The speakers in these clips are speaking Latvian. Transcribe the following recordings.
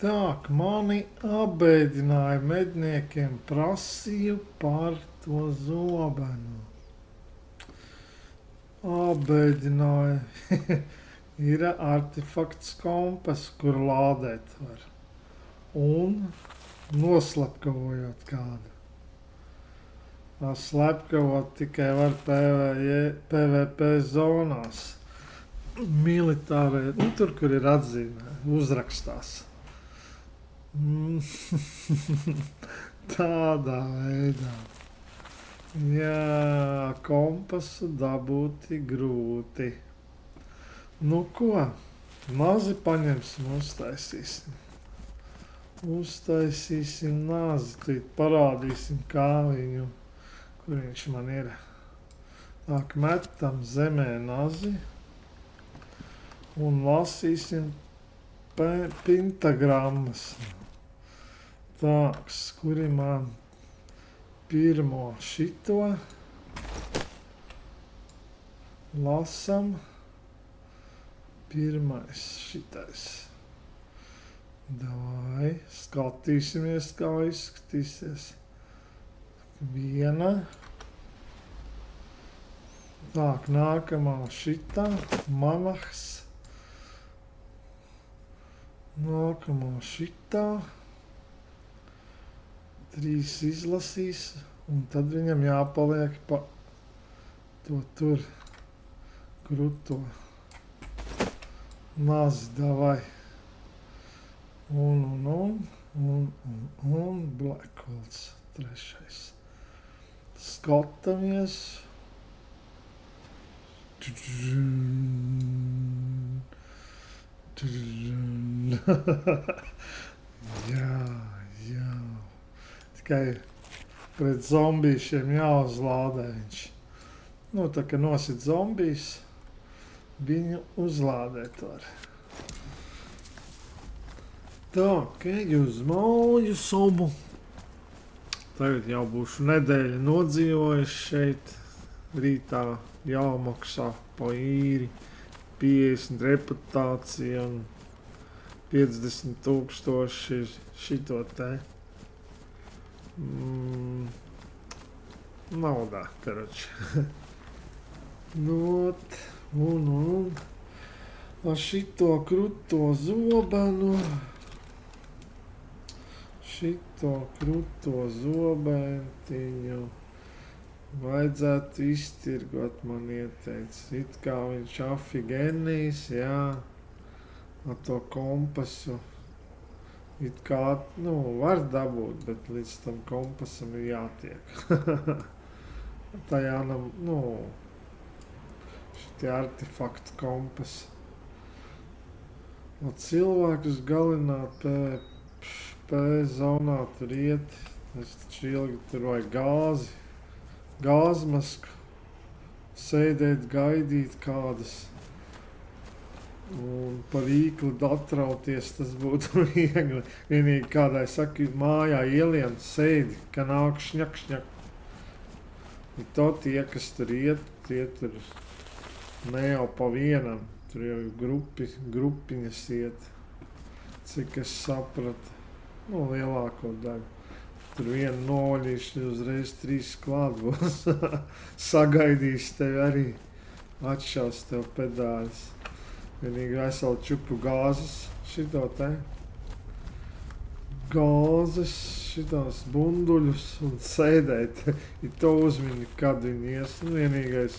Tā, mani apbēdināja medniekiem, prasīju par to zobenu. Apbēdināja. Ir artefakts kompas, kur lādēt var. Un noslapkavojot kādu. Slepkavot tikai var PVP zonās. Militārai, tur, kur ir atzīmē, uzrakstās. Tādā veidā. Jā, kompasu dabūti grūti. Nu ko, nazi paņemsim, uztaisīsim. Uztaisīsim nazi, tad parādīsim, kā viņu, kur viņš man ir. Tak, metam zemē nazi un lasīsim pentagrammas. Tāks, kuri man pirmo šito lasam. Pirmais šitais. Davai, skatīsimies, kā izskatīsies. Viena. Tak, nākamā šitā. Manahs. Nākamā šitā. 3 izlasīs, un tad viņam jāpaliek pa to tur kruto. Nazi, davai. Un Blackholds trešais. Skatāmies. Jā. Tikai pret zombīšiem jāuzlādē viņš. Nu, tā kā nosit zombijs, viņu uzlādēt var. Tā, eju uz mauļu sobu. Tagad jau būšu nedēļa nodzīvojis šeit. Rītā jāmaksā pa īri 50 reputācija un 50 000 šito te. Naudā, karoči. Not, un ar šito kruto zobenu. Šito kruto zobentiņu vajadzētu iztirgot, man ieteica. It kā viņš afigenijs, jā, ar to kompasu. It kā, var dabūt, bet līdz tam kompasam ir jātiek. Tajā, šitie artefaktu kompas. Un cilvēkus galināt PvP zonā tur iet. Es taču ilgi tur vajag gāzmasku, sēdēt, gaidīt kādas. Un par īkli atrauties, tas būtu viegli. Vienīgi kādai saka, mājā ielien sēdi, ka nāk šņak. Un to tie, kas tur iet, tie tur ne jau pa vienam, tur jau grupiņas iet. Cik es sapratu, lielāko daļu. Tur vienu novaļīšu uzreiz 3 klāt būs. Sagaidīs tevi arī, atšaus tev pedāļus. Vienīgi veselu čupu gāzes, šito te. Gāzes, šitos bunduļus un sēdēt. Ir to uzmini, kad viņi ies. Vienīgais,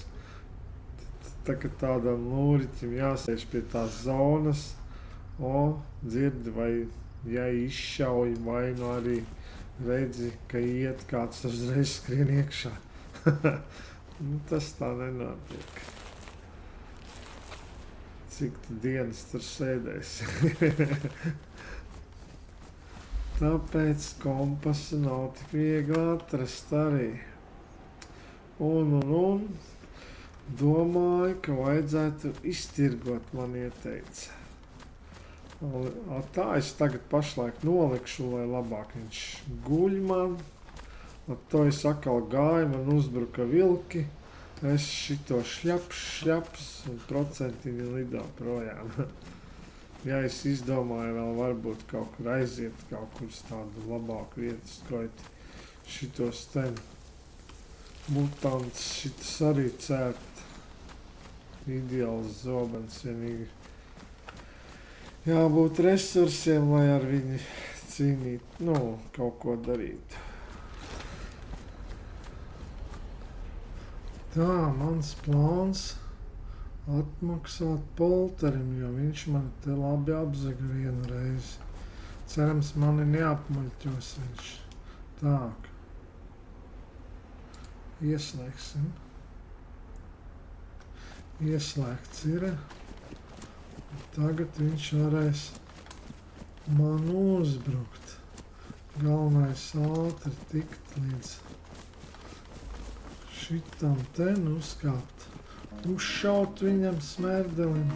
tā kā tādam lūriķim jāsēž pie tās zonas. Dzirdi vai ja izšauj, vai arī redzi, ka iet kāds uzreiz skrien iekšā. Tas tā nenotiek. Cik tu dienas tur sēdēsi. Tāpēc kompasu nav tik viegli atrast arī. Un domāju, ka vajadzētu iztirgot, man ieteica. Tā es tagad pašlaik nolikšu, lai labāk viņš guļ man. To es atkal gāju, man uzbruka vilki. Es šito šļaps un procentiņu lido projām. Ja es izdomāju vēl varbūt kaut kur aiziet, kaut kur uz tādu labāku vietu skoiti šitos te mutants, šitas arī cērt. Ideāls zobens, vienīgi jābūt resursiem, lai ar viņu cīnīt, kaut ko darīt. Tā, mans plāns atmaksāt polterim, jo viņš man te labi apzaga vienu reizi. Cerams, mani neapmuļķos viņš. Tā. Ieslēgsim. Ieslēgts ir. Tagad viņš varēs man uzbrukt. Galvenais ātri tikt līdz šitam te uzkāpt. Uzšaut viņam smērdelim.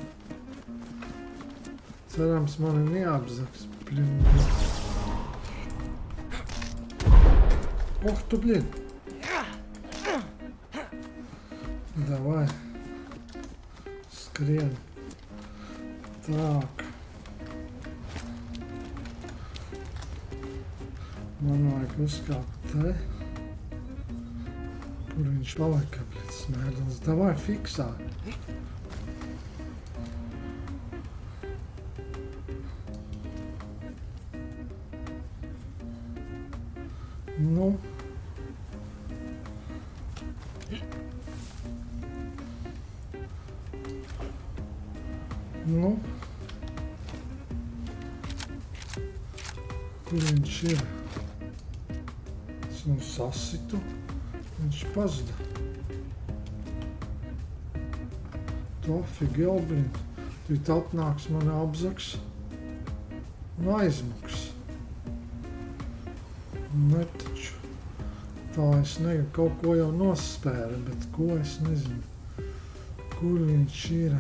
Cerams, mani neapzags. Tu, blin! Davai. Skrien. Так. Man vajag uzkāpt te. Kur viņš palika, smērdels. Davai, fiksā. Nu. Kur viņš ir? Es viņu sasitu. Viņš pazuda. Tofi, gelbrin. Tūt atnāks mani apzags un aizmuks. Netaču. Tā es negribu, kaut ko jau nospēra, bet ko es nezinu. Kur viņš ir?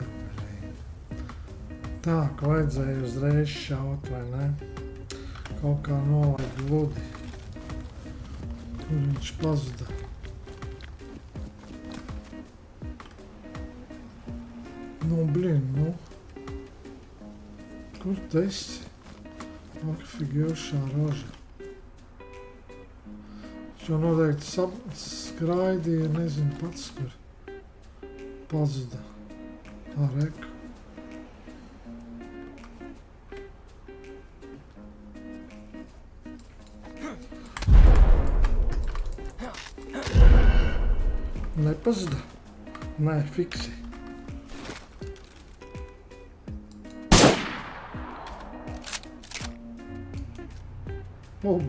Tā, ka vajadzēja uzreiz šaut, vai ne? Kaut kā nolaid gludi. Kur viņš pazuda. Kur tu esi? Ak, figūšā roža. Šo noteikti skraidīja, nezinu pats, kur pazuda. Tā, reku. Nepazuda? Nē, fiksi.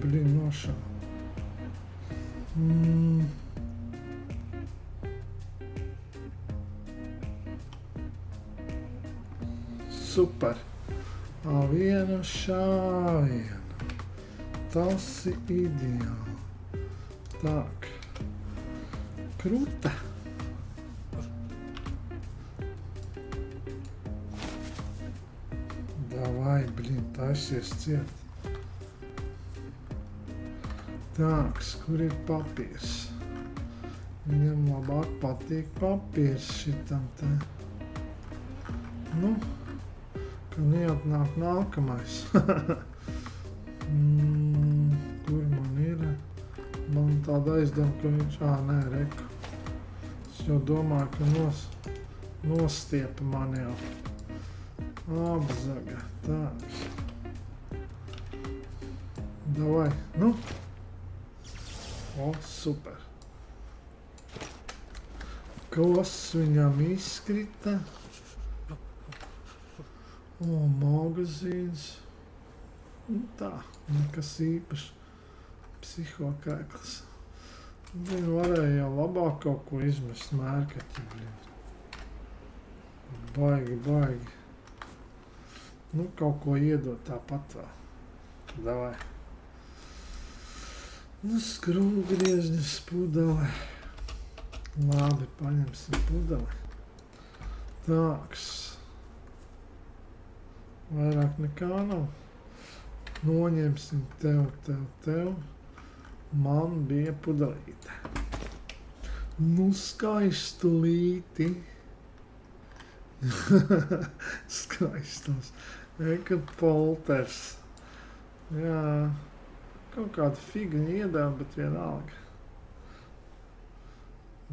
Blin, nošā. Super. A1 šāvienu. Tas ir ideāli. Tak. Kruta. Davai, blin, taisies ciet. Tāks, kur ir papīrs? Viņam labāk patīk papīrs šitam te. Nu, ka neatnāk nākamais. Kur man ir? Man tāda aizdoma, ka viņš... Nē, reku. Es jau domāju, ka nostiepa man jau. Apzaga. Tāks. Davai, nu. O, super. Kos viņam izkrita. O, magazīns. Tā, nekas īpaši. Psihokēklis. Varēja jau labāk kaut ko izmest mērketi. Baigi. Nu, kaut ko iedot tāpat vēl. Davai. Nu, skrūvgrieznis pudele. Labi, paņemsim pudeli. Tāks. Vairāk nekā nav. Noņemsim tev. Man bija pudelīte. Nu, skaistulīti. Skaistos. Eka polters. Jā. Kaut kādu figņu iedēva, bet vienalga.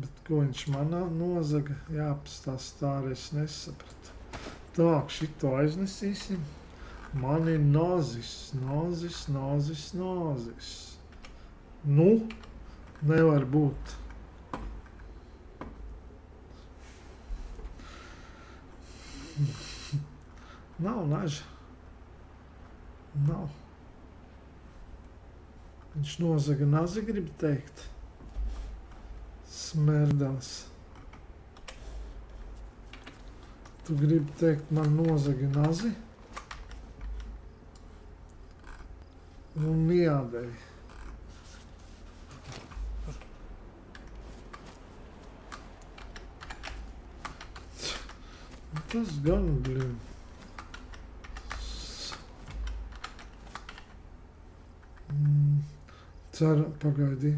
Bet ko viņš manā nozaga? Jāpastāst tā arī es nesapratu. Tā, šito aiznesīsim. Man ir nozis. Nu, nevar būt. Nav naža. Nav. Viņš nozaga nazi, grib teikt. Smerdās. Tu gribi teikt, man nozaga nazi? Un jādevi. Tas gan, blin. Ceru, pagaidī.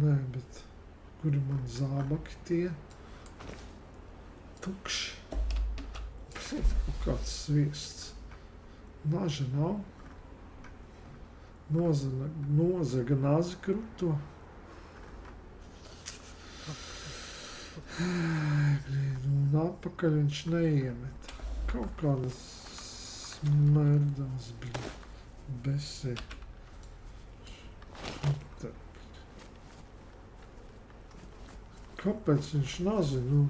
Nē, bet kuri man zābaki tie? Tukši. Kaut kāds sviests. Naža nav. Nozaga nazi kruto. Un atpakaļ viņš neiemet. Kaut kādas smerdās, besē. Kāpēc viņš nazi, nu?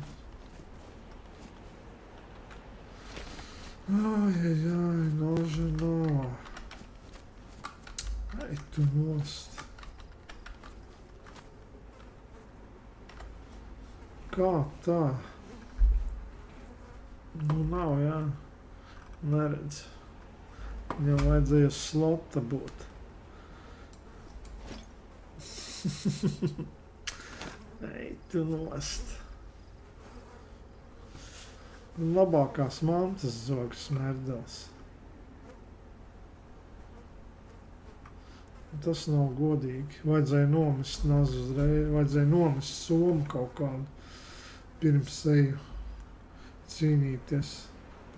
Ai, naža nav. Ai, tu nost. Kā tā? Nu, nav, jā. Neredz. Viņam vajadzēja slota būt. Ei, tu nost. Labākās mantas zogas smerdās. Tas nav godīgi. Vajadzēja nomest nazu uzreiz, vajadzēja nomest somu kaut kādu pirms eju cīnīties,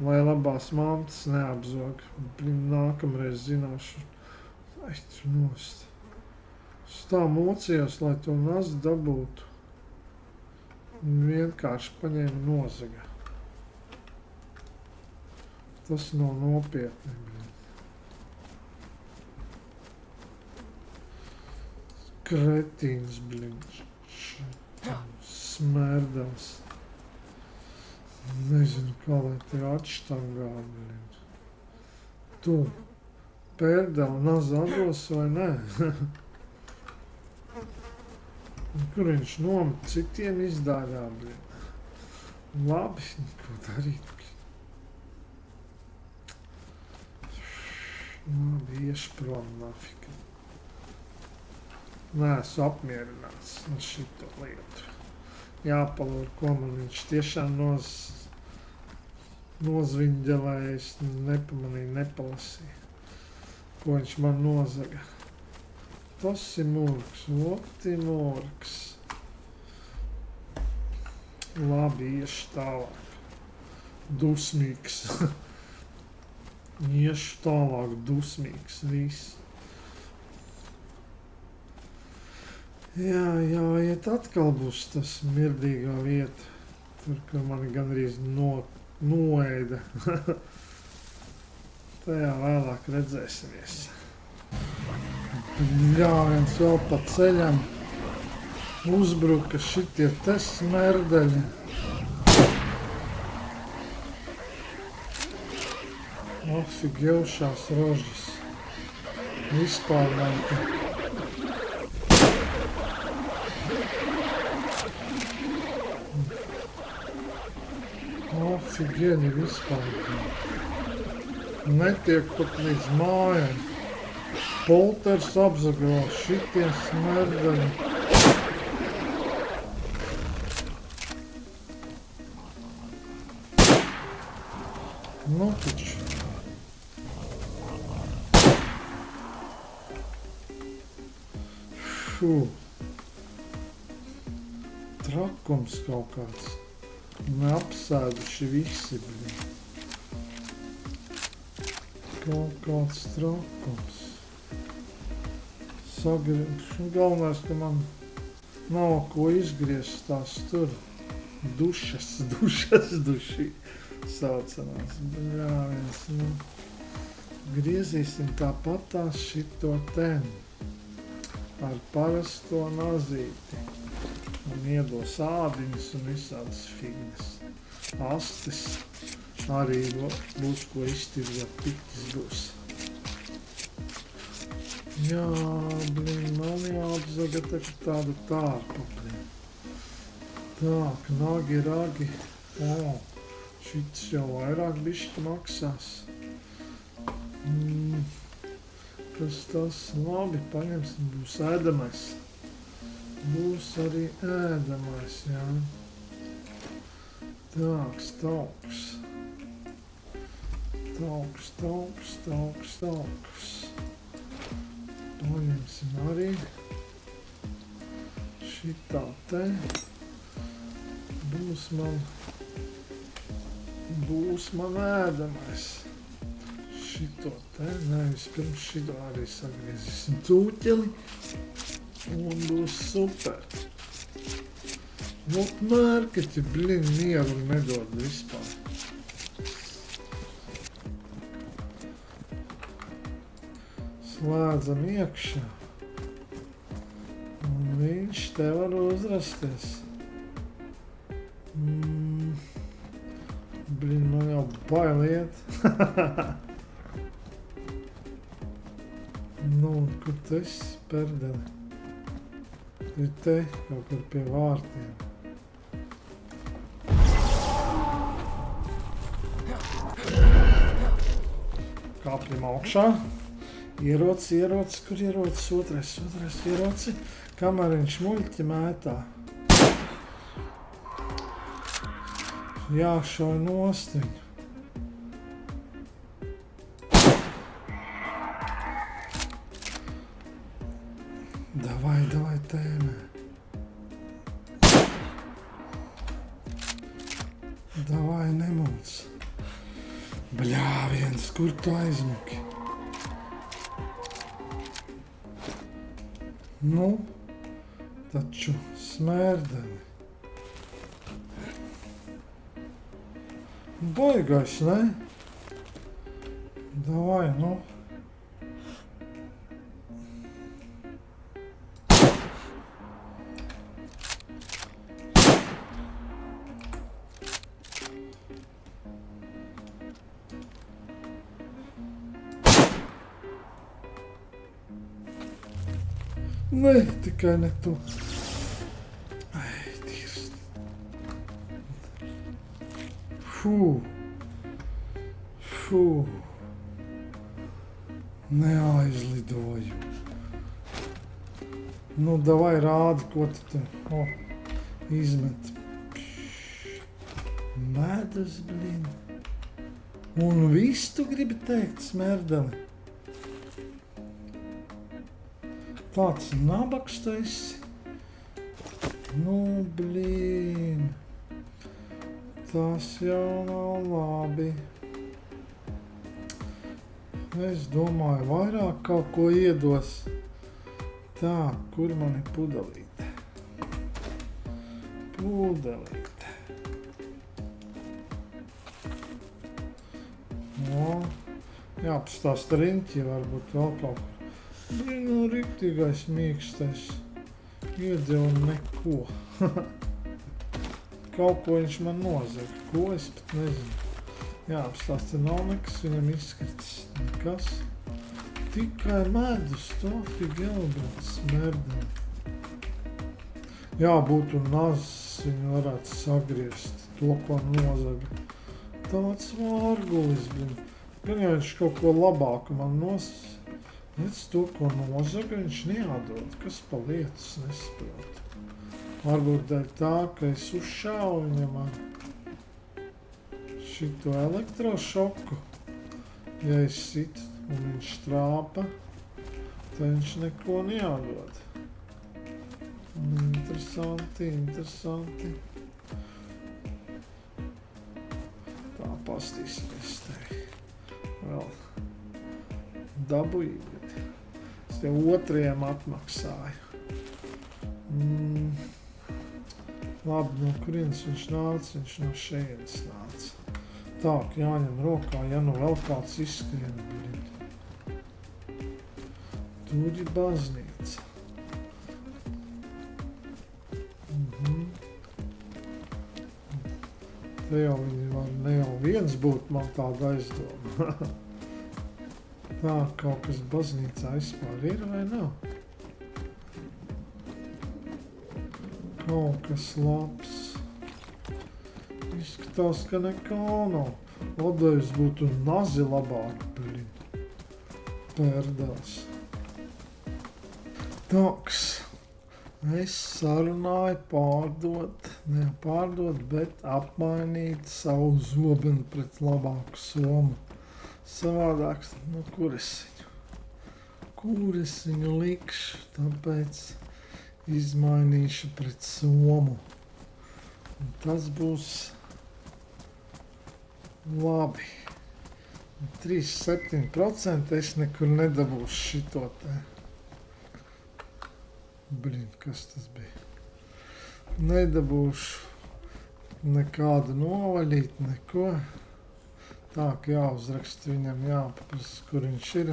lai labās mantas neapzog. Nākamreiz zināšu. Ai, tu nost. Es tā mocījos, lai to nazi dabūtu. Vienkārši paņēma nozaga. Tas nav nopietni. Kretīns, smerdās. Nezinu, kā lai te atštangā, Tu pērdēli nazi atdos vai nē? Kur viņš nomet citiem izdāļā, Labi, ko darīt, Labi, iešu prom nafika. Neesmu apmierināts ar šito lietu. Jāpalūr, ko man viņš tiešām nozviņģelēja, es nepamanīju, nepalasīju, ko viņš man nozaga. Tas ir murgs, murgs. Labi, iešu tālāk. Dusmīgs. Iešu tālāk, dusmīgs, viss. Jā, jāiet atkal būs tas mirdīgā vieta, tur, kur mani gandrīz noēda. Tajā vēlāk redzēsimies. Viens vēl pa ceļam uzbruka šitie te smerdeļi. Ofigeušās rožas. Vispārnēta. Ofigēni vispārnēta. Netiek pat līdz mājai. Polters apzagro šitie smerdeļi. Nu taču. Trakums kaut kāds. Neapsēduši visi. Kaut kāds trakums. Galvenais, ka man nav ko izgriezt tās tur. Dušas saucamās. Bļāviens, nu. Griezīsim tāpatās šito ten. Ar parasto nazīti. Un iedos ādiņas un visādas fignes. Astes arī būs ko iztirgot, piktis būs. Jā, man jāapzaga tāda tārpa, Tā, nagi, ragi. Šits jau vairāk bišķi maksās. Kas tas? Labi, paņemsim, būs ēdamais. Būs arī ēdamais, jā. Tāks, tauks. Tauks. Paņemsim arī šitā te. Būs man ēdamais. Šito te, vispirms šito arī sagriezīsim cūķeli un būs super. Vot mērkaķi, mieru nedod vispār. Slēdzam iekšā. Un viņš te var uzrasties. Man jau bailiet. Nu, un kur tu esi, perdeli? Ir te, kaut kur pie vārtiem. Kāpjam augšā. Ierocis, kur ierocis? Otrais ieroci. Kamēr viņš muļķi mētā. Jāšauj nost viņu. Davai tēmē. Davai nemūc. Bļāviens, kur tu aizmuki? Nu, taču smērdeni. Baigais, ne? Davai, nu. Nē, tikai ne tu. Ai, Dievs. Fū. Neaizlidoju. Nu, davai rādi, ko tu te izmet. Medus, blin. Un viss tu gribi teikt, smērdeli? Tāds nabaks tu esi. Nu, blīn. Tas jau nav labi. Es domāju, vairāk kaut ko iedos. Tā, kur man ir pudelīte? Pudelīte. No, jāpastāst riņķi, varbūt vēl kaut kur. Nu, riktīgais mīkstais. Iedeva neko. Kaut ko viņš man nozaga. Ko es pat nezinu. Jāapstāsta, nav nekas viņam izskritis. Nekas. Tikai medus, tofīgi ieldot smērdeni. Jā, būtu nazs, viņu varētu sagriezt. To, ko nozaga. Tāds vārgulis, gan jau viņš kaut ko labāku man Redz to, ko nozaga, viņš neatdod, kas pa lietas nesaprot. Varbūt dēļ tā, ka es uzšāvu viņam ar šito elektrošoku. Ja es situ un viņš trāpa, tad viņš neko neatdod. Interesanti. Tā pastīsimies tevi. Vēl dabūju. Es jau otrajam atmaksāju. Labi, no kurienes viņš nāca? Viņš no šejienes nāca. Tā, ka jāņem rokā, ja nu vēl kāds izskrien. Tur ir baznīca. Te jau viņi var ne jau viens būt, man tāda aizdoma. Tā, kaut kas baznīcā vispār ir vai nav? Kaut kas labs. Izskatās, ka nekā nav. Labdējus būtu nazi labāk, pērdās. Tāks. Es sarunāju pārdot, bet apmainīt savu zobenu pret labāku somu. Savādāk, nu kur es viņu likšu, tāpēc izmainīšu pret somu. Un tas būs labi. 3,7% es nekur nedabūšu šito te. Kas tas bija? Nedabūšu nekādu novaļīt, neko. Tā, ka jāuzraksta viņam, jāpaprast, kur viņš ir.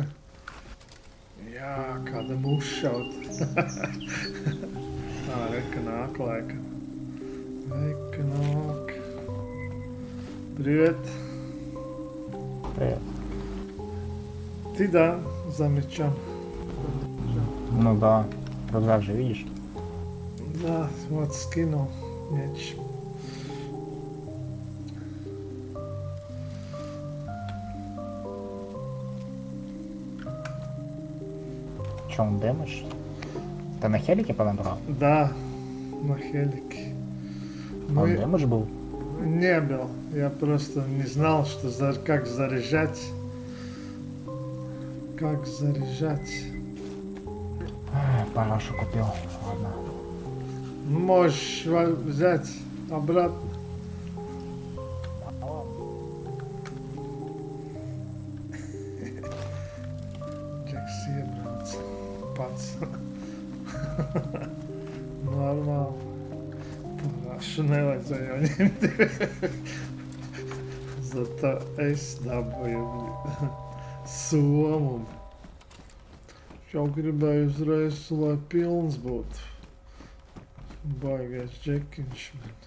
Jā, kāda uzšaut. Tā, reka nāk laika. Reka nāk. Привет. Привет. Ты, да, замечал? Ну да. Рюкзак же видишь? Да, вот скинул мяч. Че, он дэмэдж? Ты на хелике понабрал? Да, на хелике. Он дэмэдж был? Не был. Я просто не знал, что как заряжать. Как заряжать. Парашу купил. Ладно. Можешь взять обратно. Джекс iebrauc pats. Normāli. Parāšu nevajadzēja ņemt. Zato es dabūju somu. Jau gribēju uzreiz, lai pilns būtu. Baigais džekiņš, bet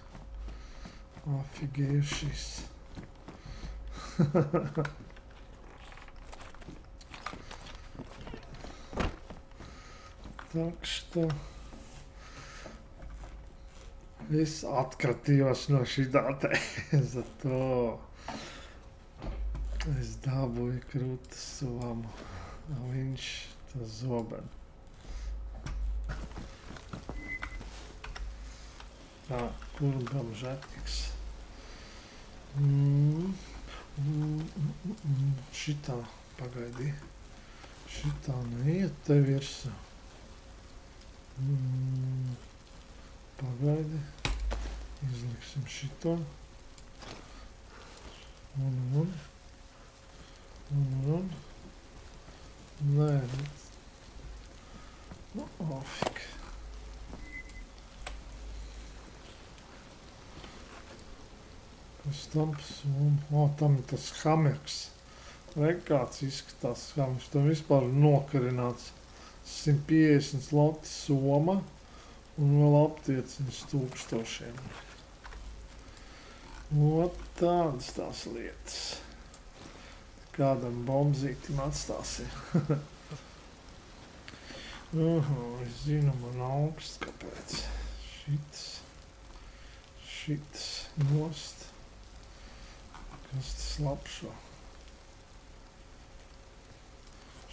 afigējušies. Так что es atkratījos no šitā te. Zato es dabūju krūtu somu. Viņš tā zobenu. Tā, kur gamžētīgs. Šitā, pagaidī. Šitā neiet te virsū. Pagaidi. Izliksim šito. Un. Nē. Nu, ofik. Kas tam soma? O, tam ir tas hamers. Re, kāds izskatās hamers. Tam vispār nokarināts 150 lati soma un vēl aptieciņas 1000. O, tādas tās lietas. Kādam bombzītim atstāsim. Es zinu, man augsts, kāpēc. Šitas nost. Kas tas labšo?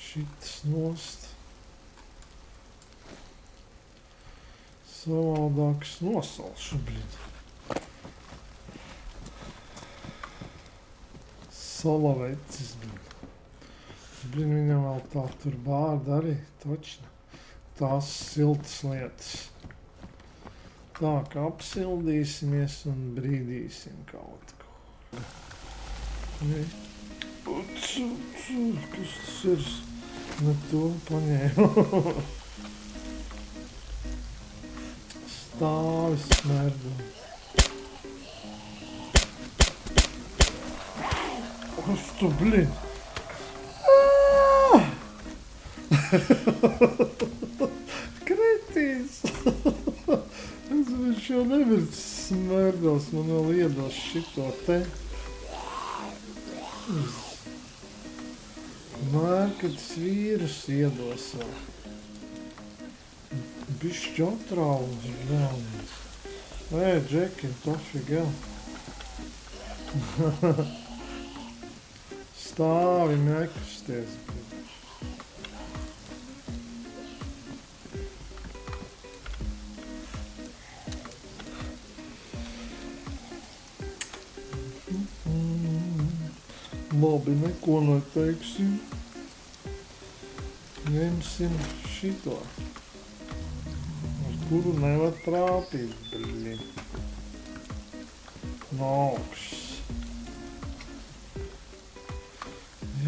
Šitas nost. Savādāks nosalšu, Salavecis, viņam vēl tā tur bārda arī, točna. Tās siltas lietas. Tā, kā apsildīsimies un brīdīsim kaut ko. Kas tas ir? Nu to paņēmu. Stāvis smerdu. Kas tu, blin? Kretīs! Viņš jau nevar smerdos, man vēl iedos šito te. Mērkats vīrus iedos vēl. Bišķi atrauns, velns. Džeki, tofīgi, Stāvi nekusties. Labi, neko neteiksim. Ņemsim šito. Uz kuru nevar trāpīt, blin. No augšas.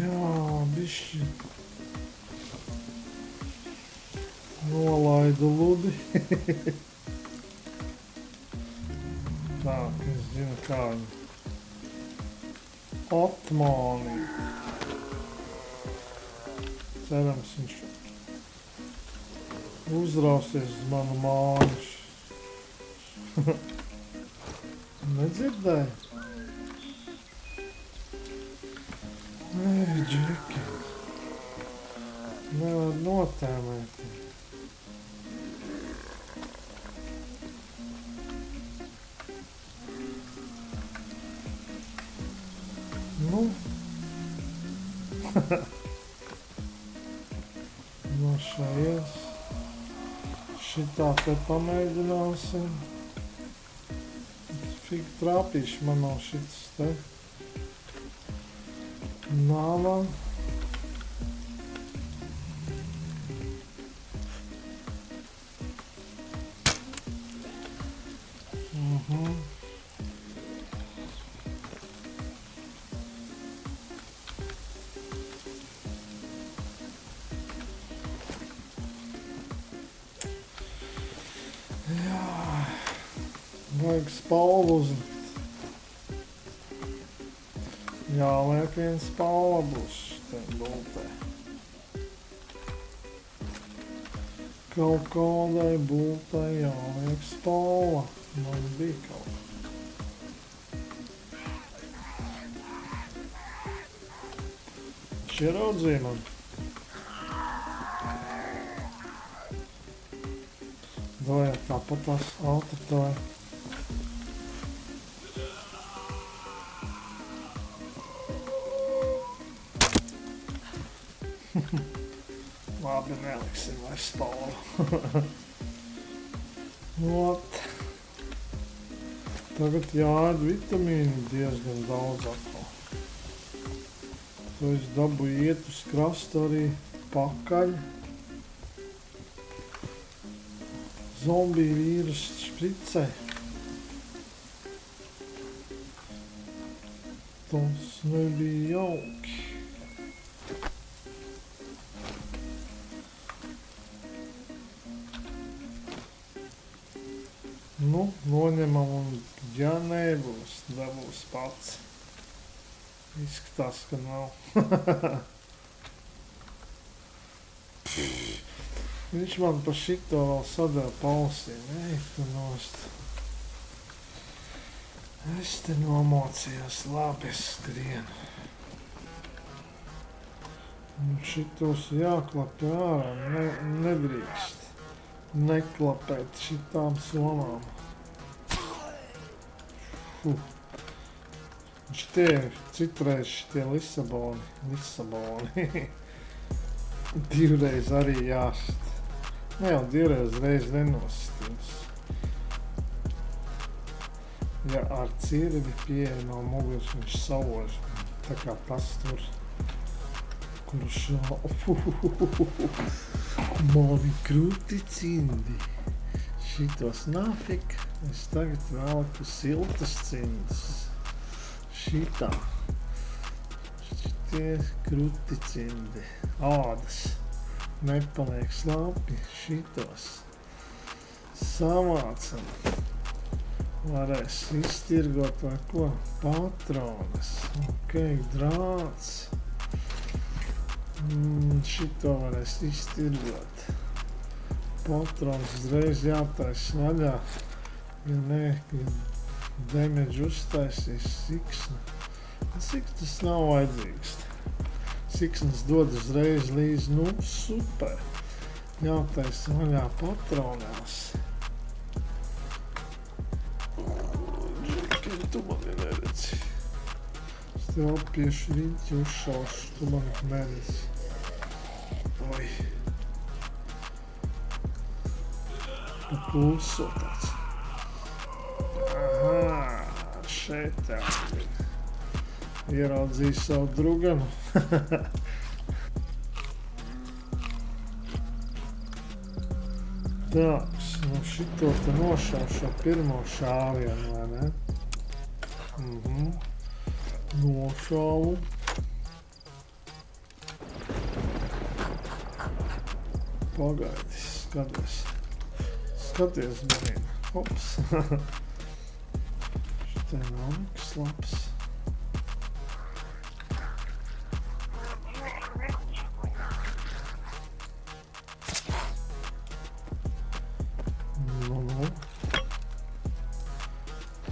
Jā, bišķi. Nolaidu ludi. Tā, es zinu kā viņi. Otmāni. Cerams, viņš uzrausies uz manu mājušu. Nedzirdēji? Ei, Džeki. Nevar notēmēt. Nu. No šajies. Šitā te pamēģināsim. Fīgi trāpīšu man nav šitas te. Nāvā. Vajag spalvu uzlikt. Jāliek viens spalva būs šitā bultē. Kaut kādai bultē jāliek spalva. Man bija kaut kā. Ieraudzīja man. Dojā tāpat tās autortoja. Labi, neliksim vairs spalvu. Ot. Tagad jāēd vitamīni diezgan daudz atkal. To es dabu iet uz krastu arī pakaļ. Zombiju vīrus špricē. Tas nebija jauki. Nu, noņemam un ja nebūs, dabūs pats. Izskatās, ka nav. Viņš man pa šito vēl sadēl pausīm. Ej, tu nost. Es te nomocījos, labi, es skrienu. Un šitos jāklapē ārā, nedrīkst. Neklapēt šitām somām. Šitie citreiz šitie Lisaboni. Divreiz arī jāšit. Ne jau divreiz nenositīs. Ja ar cirvi pieeja no muguras viņš sauž. Tā kā tas tur, kurš mani krūti cindi. Šitos nafik. Es tagad velku siltas cindas. Šitā. šitie kruti cimdi. Ādas. Nepaliek slāpji šitos. Savācam. Varēs iztirgot vai ko? Patronas. Ok, drāts. Šito varēs iztirgot. Patrons uzreiz jātais vaļā. Ja nē, damage uztaisīs siksna. Siksnas nav vajadzīgs. Siksnas dod uzreiz līdz, super. Jātais vaļā patronās. Džeki, tu mani neredzi. Es tev apiešu riņķi uzšaušu, tu mani neredzi. Oi. Pa kluso tāds. Aha, šeit tev ieraudzīju savu druganu. Tāks, šito te nošaušu pirmo šāvienu, vai ne? Nošauvu. Pagaidi, skaties manīm. Hops. Šitai nav nekas labs.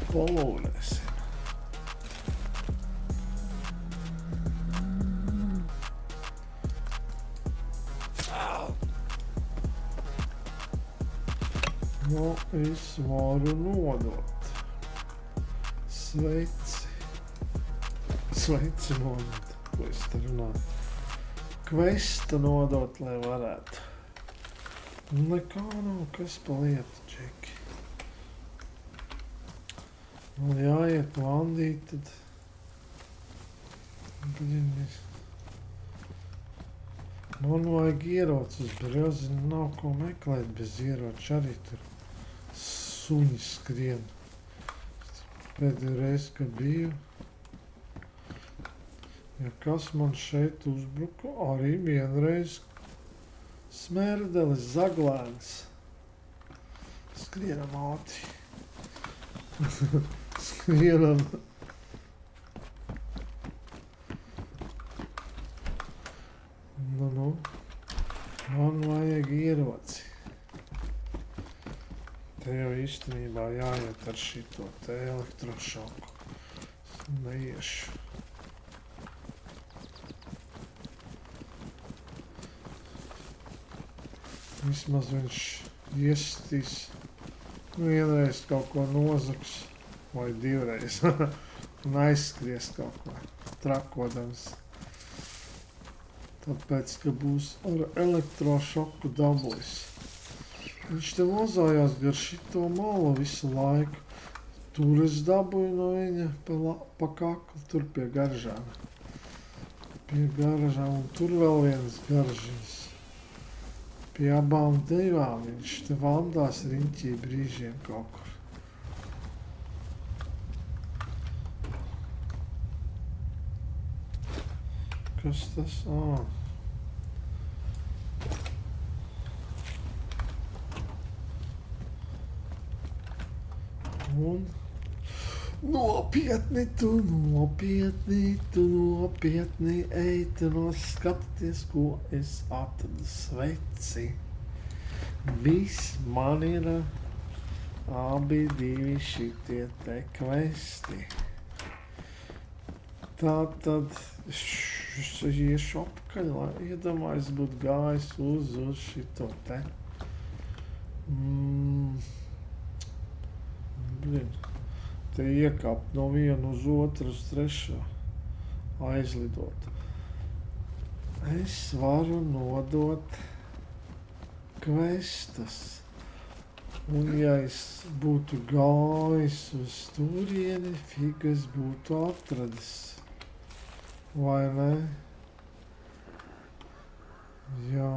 Palūlēsim. Es varu nodot. Sveici nodot. Ko es te runāju? Kvestu nodot, lai varētu. Nekā nav, kas pa lietu, Džeki. Man jāiet vandīt, tad... Man vajag ierocis uz brezinu, nav ko meklēt bez ieroča, arī tur suņi skrien. Pēdējo reizi, kad biju, ja kas man šeit uzbruka, arī vienreiz smērdelis, zaglēns. Skrienam ātri. Skrienam. Nu. Man vajag ieroci. Te jau īstenībā jāiet ar šito te elektrošoku. Neiešu. Vismaz viņš iestīs. Vienreiz kaut ko nozags. Vai divreiz. Un aizskries kaut ko trakodams. Tāpēc, ka būs ar elektrošoku dabūjis. Viņš te lozājās gar šito malu visu laiku. Tur es dabūju no viņa pa kaklu, tur pie garžām. Un tur vēl viens garžiņas. Pie abām divām viņš te vandās riņķī brīžiem kaut kur. Kas tas? Un nopietni ej, tu noskaties, ko es atradu. Sveci. Viss man ir abi divi šitie te kvesti. Tātad es iešu apakaļ, lai iedomājas būtu gājis uz šito te. Te iekāpt no vienu uz otru, uz trešo, aizlidot. Es varu nodot kvestus. Un ja es būtu gājis uz turieni, figu es būtu atradis. Vai ne? Jā.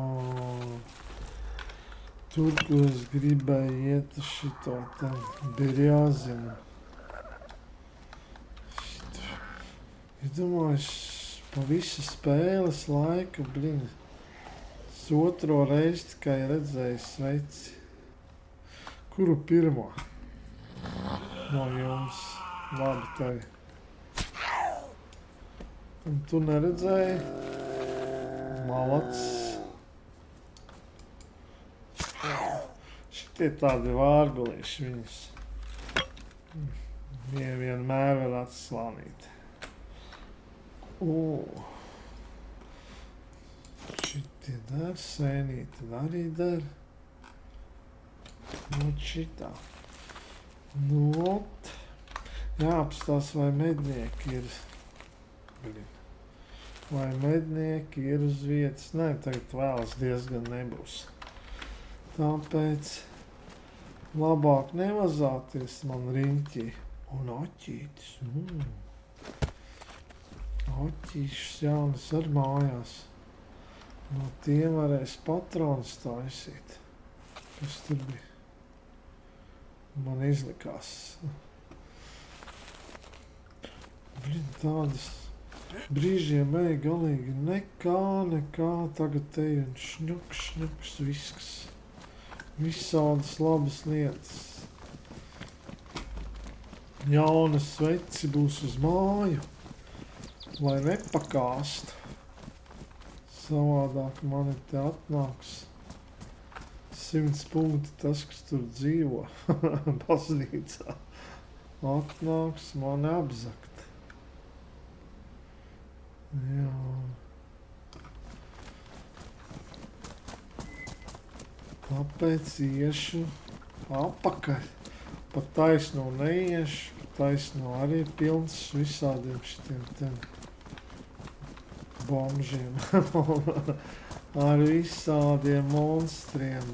Tur, kur es gribēju iet uz šito te Berjāzinu. Iedomājies Pa visu spēles laiku, blin. Es otro reizi tikai redzēju sveci. Kuru pirmo? No jums. Labi, tevi. Un tu neredzēji? Malacis. Šitie tādi vārgulīši viņus. Viņi vienmēr var atslānīt. Šitie dar, sēnīti arī dar. Šitā. Jāapstās, vai mednieki ir. Vai mednieki ir uz vietas. Nē, tagad vēlas diezgan nebūs. Tāpēc labāk nevazāties man riņķī. Un aķītis. Aķīšus jaunas ar mājās. No tiem varēs patrons taisīt. Kas tur bija? Man izlikās. Tādas brīžiem ej galīgi nekā. Tagad ej un šņuks, viskas. Visādas labas lietas. Jauna sveci būs uz māju, lai nepakāstu. Savādāk mani te atnāks 100 punkti tas, kas tur dzīvo baznīcā. Atnāks mani apzakt. Jā. Tāpēc iešu apakaļ. Pa taisno neiešu, pa taisno arī pilns visādiem šitiem ten bomžiem. Ar visādiem monstriem.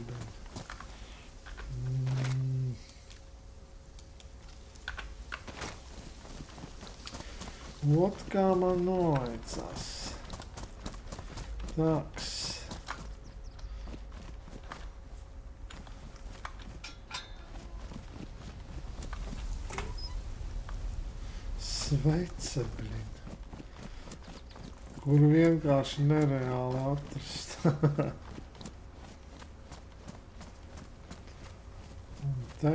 Ot kā man noveicās. Tāks. Svece, blin. Kuru vienkārši nereāli atrast. Un te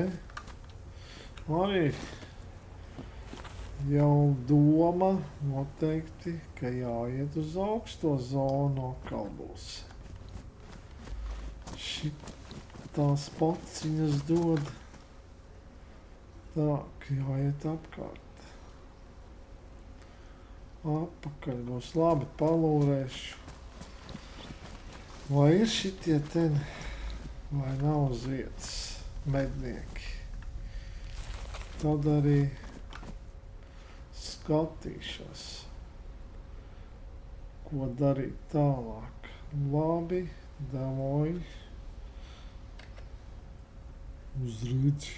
arī jau doma noteikti, ka jāiet uz augsto zonu kalbos. Šitās paciņas dod. Tā, ka jāiet apkārt. Apakaļ būs labi, palūrēšu. Vai ir šitie ten, vai nav uz vietas mednieki. Tad arī skatīšos, ko darīt tālāk. Labi, domāju. Uz rīci.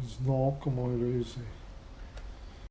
Uz nākamai reizei.